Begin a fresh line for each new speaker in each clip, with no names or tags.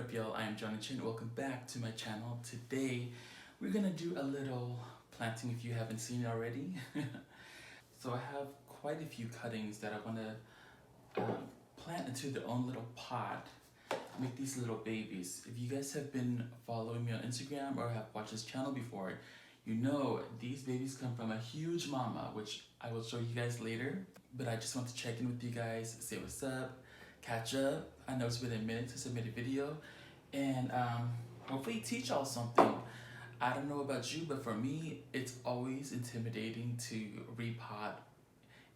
up, y'all? I am Johnny Chin. Welcome back to my channel. Today we're gonna do a little planting if you haven't seen it already. So I have quite a few cuttings that I want to plant into their own little pot, make these little babies. If you guys have been following me on Instagram or have watched this channel before, you know these babies come from a huge mama, which I will show you guys later. But I just want to check in with you guys, say what's up, catch up. I know it's been a minute since I made a video, and hopefully teach y'all something. I don't know about you, but for me, it's always intimidating to repot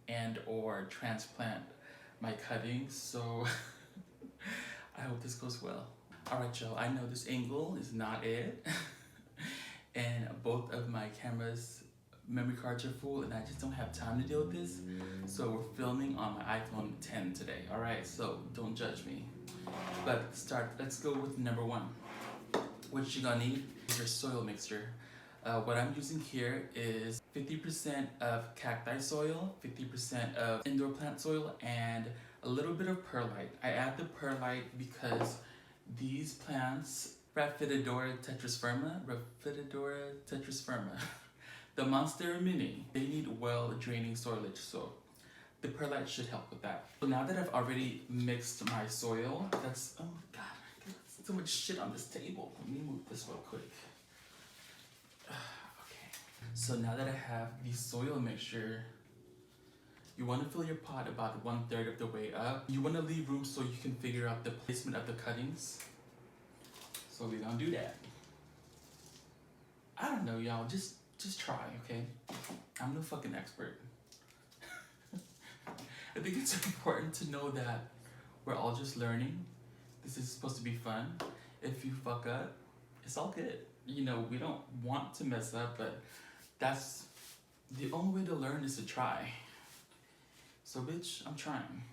and or transplant my cuttings, so I hope this goes well. Alright y'all, I know this angle is not it, and both of my cameras memory cards are full and I just don't have time to deal with this, so we're filming on my iPhone 10 today. Alright, so don't judge me, but let's go with number one. What you're gonna need is your soil mixture. What I'm using here is 50% of cacti soil, 50% of indoor plant soil, and a little bit of perlite. I add the perlite because these plants, Rhapidophora Tetrasperma, the monster mini, they need well-draining soilage, so the perlite should help with that. So now that I've already mixed my soil, that's, oh my god, so much shit on this table. Let me move this real quick. Okay, so now that I have the soil mixture, you want to fill your pot about 1/3 of the way up. You want to leave room so you can figure out the placement of the cuttings. So we're gonna do that. I don't know, y'all, just try, okay? I'm no fucking expert. I think it's important to know that we're all just learning. This is supposed to be fun. If you fuck up, it's all good. You know, we don't want to mess up, but that's the only way to learn is to try. So bitch, I'm trying.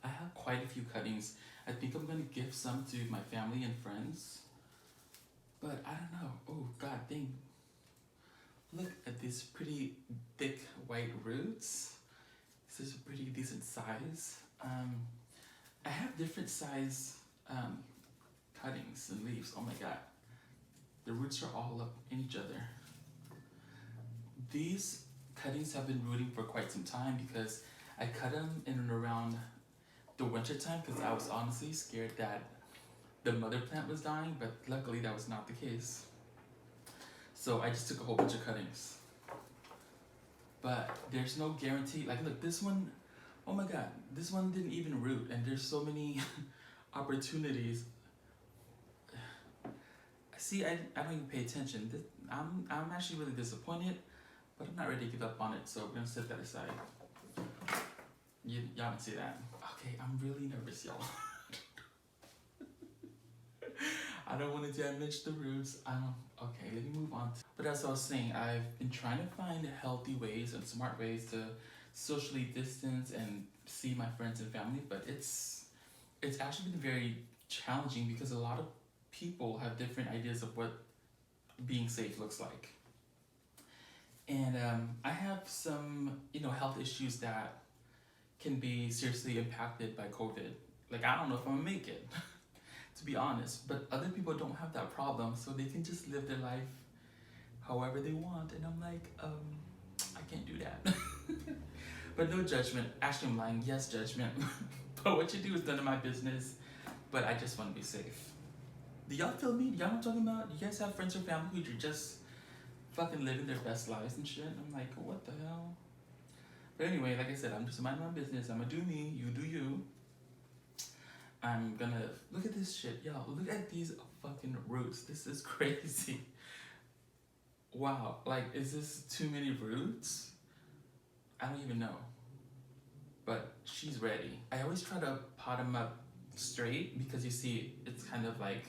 I have quite a few cuttings. I think I'm gonna give some to my family and friends, but I don't know. Oh god dang. Look at these pretty thick white roots. This is a pretty decent size. I have different size cuttings and leaves. Oh my god. The roots are all up in each other. These cuttings have been rooting for quite some time because I cut them in and around the winter time because I was honestly scared that the mother plant was dying, but luckily that was not the case. So I just took a whole bunch of cuttings. But there's no guarantee. Like look, this one, oh my god, this one didn't even root, and there's so many opportunities. See, I don't even pay attention. I'm actually really disappointed, but I'm not ready to give up on it, so we're gonna set that aside. Y'all can see that. Okay, I'm really nervous, y'all. I don't want to damage the roots. Okay, let me move on. But as I was saying, I've been trying to find healthy ways and smart ways to socially distance and see my friends and family, but it's actually been very challenging because a lot of people have different ideas of what being safe looks like. And I have some, health issues that can be seriously impacted by COVID. Like, I don't know if I'm gonna make it, to be honest, but other people don't have that problem, so they can just live their life however they want, and I'm like, I can't do that. But no judgment. Actually, I'm lying. Yes, judgment. But what you do is none of my business, but I just want to be safe. Do y'all feel me? Y'all know what I'm talking about? You guys have friends or family who are just fucking living their best lives and shit? I'm like, what the hell? But anyway, like I said, I'm just minding my business. I'm gonna do me, you do you. I'm gonna, look at this shit, y'all. Look at these fucking roots. This is crazy. Wow, like, is this too many roots? I don't even know. But she's ready. I always try to pot them up straight because you see, it's kind of like,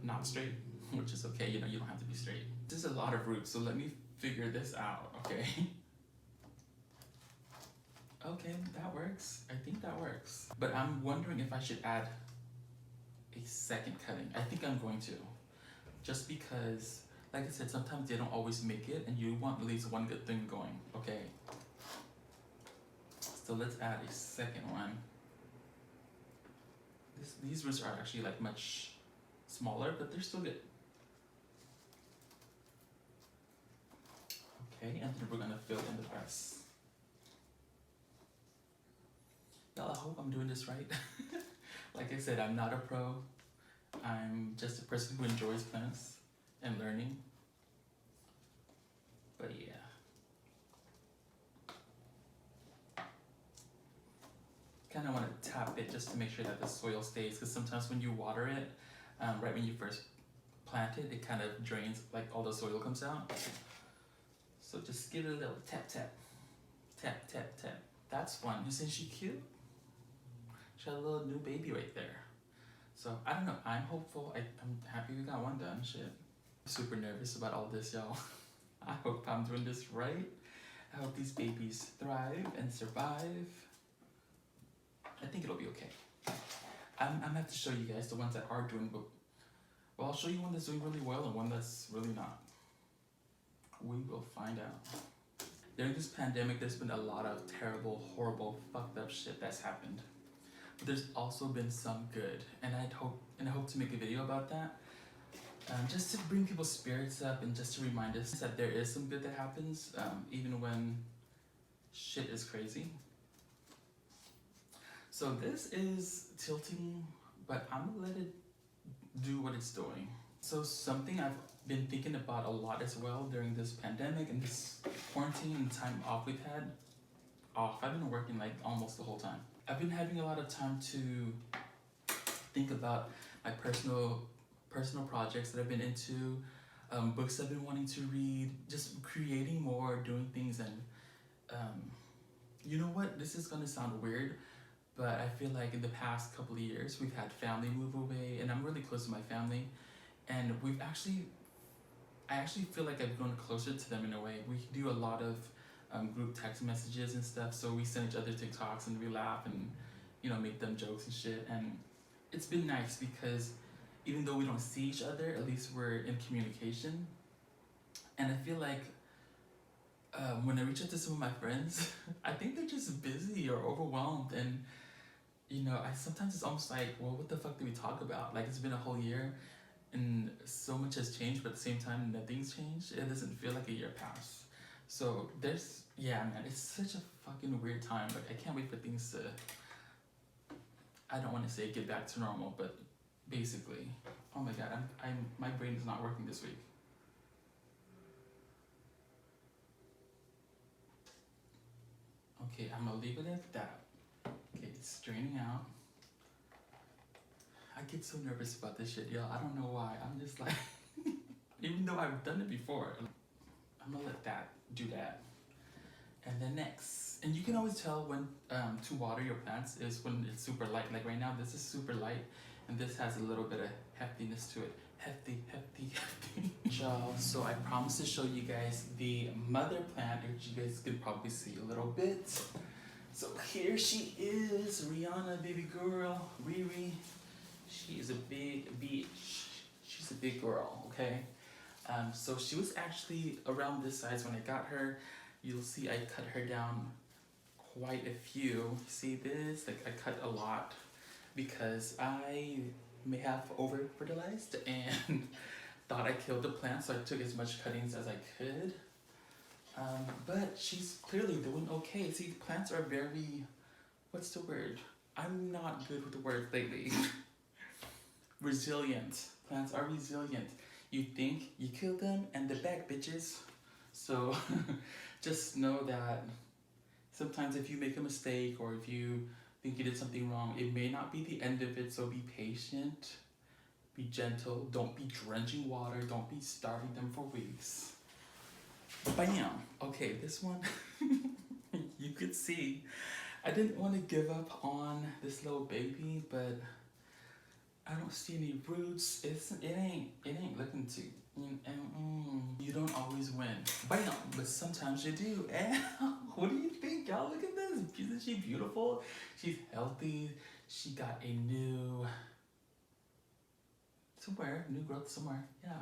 not straight, which is okay. You don't have to be straight. There's a lot of roots, so let me figure this out, okay? Okay, that works. I think that works. But I'm wondering if I should add a second cutting. I think I'm going to. Just because, like I said, sometimes they don't always make it, and you want at least one good thing going, okay? So let's add a second one. These roots are actually like much smaller, but they're still good. Okay, and then we're gonna fill in the rest. Y'all, I hope I'm doing this right. Like I said, I'm not a pro. I'm just a person who enjoys plants and learning. But yeah. Kind of want to tap it just to make sure that the soil stays, because sometimes when you water it, right when you first plant it, it kind of drains, like all the soil comes out. So just give it a little tap, tap, tap, tap, tap. That's fun. Isn't she cute? She had a little new baby right there. So I don't know, I'm hopeful. I'm happy we got one done, shit. I'm super nervous about all this, y'all. I hope I'm doing this right. I hope these babies thrive and survive. I think it'll be okay. I'm gonna have to show you guys the ones that are doing well. Well, I'll show you one that's doing really well and one that's really not. We will find out. During this pandemic, there's been a lot of terrible, horrible, fucked up shit that's happened. But there's also been some good, and I hope to make a video about that. Just to bring people's spirits up and just to remind us that there is some good that happens, even when shit is crazy. So this is tilting, but I'm gonna let it do what it's doing. So something I've been thinking about a lot as well during this pandemic and this quarantine and time off we've had. I've been working like almost the whole time. I've been having a lot of time to think about my personal projects that I've been into, books I've been wanting to read, just creating more, doing things, and you know what? This is gonna sound weird, but I feel like in the past couple of years we've had family move away, and I'm really close to my family, and I actually feel like I've grown closer to them in a way. We do a lot of group text messages and stuff, so we send each other TikToks and we laugh and, you know, make them jokes and shit. And it's been nice because even though we don't see each other, at least we're in communication. And I feel like when I reach out to some of my friends, I think they're just busy or overwhelmed, and you know, sometimes it's almost like, well, what the fuck do we talk about? Like, it's been a whole year and so much has changed, but at the same time nothing's changed. It doesn't feel like a year passed. So yeah, man, it's such a fucking weird time. Like, I can't wait for things to, I don't want to say get back to normal, but basically, oh my god, my brain is not working this week. Okay, I'm gonna leave it at that. Okay, it's draining out. I get so nervous about this shit, y'all. I don't know why. I'm just like, even though I've done it before, I'm gonna let that do that. And then next, and you can always tell when to water your plants is when it's super light. Like right now, this is super light, and this has a little bit of heftiness to it. Hefty. Y'all, so I promised to show you guys the mother plant, which you guys can probably see a little bit. So here she is, Rihanna, baby girl, Riri. She is a big bitch. She's a big girl, okay? So she was actually around this size when I got her. You'll see I cut her down quite a few. See this? Like, I cut a lot because I may have over fertilized and thought I killed the plant, so I took as much cuttings as I could. But she's clearly doing okay. See, plants are very, what's the word? I'm not good with the word lately. Resilient. Plants are resilient. You think you kill them and they're back, bitches. So just know that sometimes if you make a mistake or if you think you did something wrong, it may not be the end of it, so be patient, be gentle, don't be drenching water, don't be starving them for weeks. Bam! Okay, this one, you could see, I didn't want to give up on this little baby, but I don't see any roots. It ain't looking too, you don't always win. Bam! But sometimes you do. And what do you think, y'all? Look at this. Isn't she beautiful? She's healthy. She got a new growth somewhere. Yeah.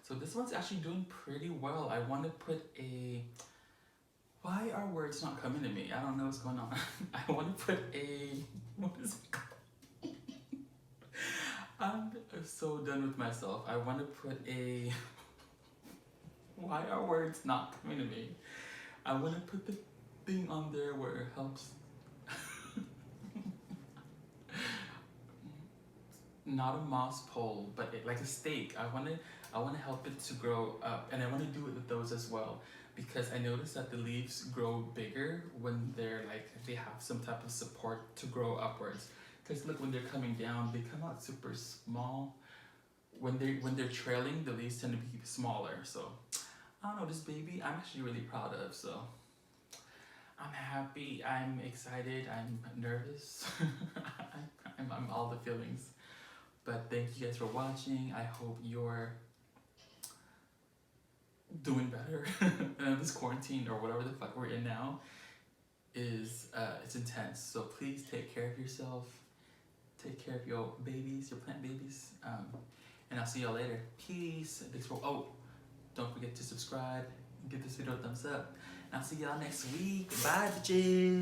So this one's actually doing pretty well. I want to put a, why are words not coming to me? I don't know what's going on. I want to put a, what is it called? so done with myself. I want to put a. Why are words not coming to me? I want to put the thing on there where it helps. Not a moss pole, but like a stake. I want to help it to grow up, and I want to do it with those as well, because I noticed that the leaves grow bigger when they're like they have some type of support to grow upwards. Because look, when they're coming down, they come out super small. When they're trailing, the leaves tend to be smaller. So I don't know, this baby I'm actually really proud of. So I'm happy, I'm excited, I'm nervous. I'm all the feelings. But thank you guys for watching. I hope you're doing better. This quarantine or whatever the fuck we're in now is it's intense. So please take care of yourself. Take care of your babies, your plant babies. And I'll see y'all later. Peace. Thanks for don't forget to subscribe. Give this video a thumbs up. And I'll see y'all next week. Bye, bitches.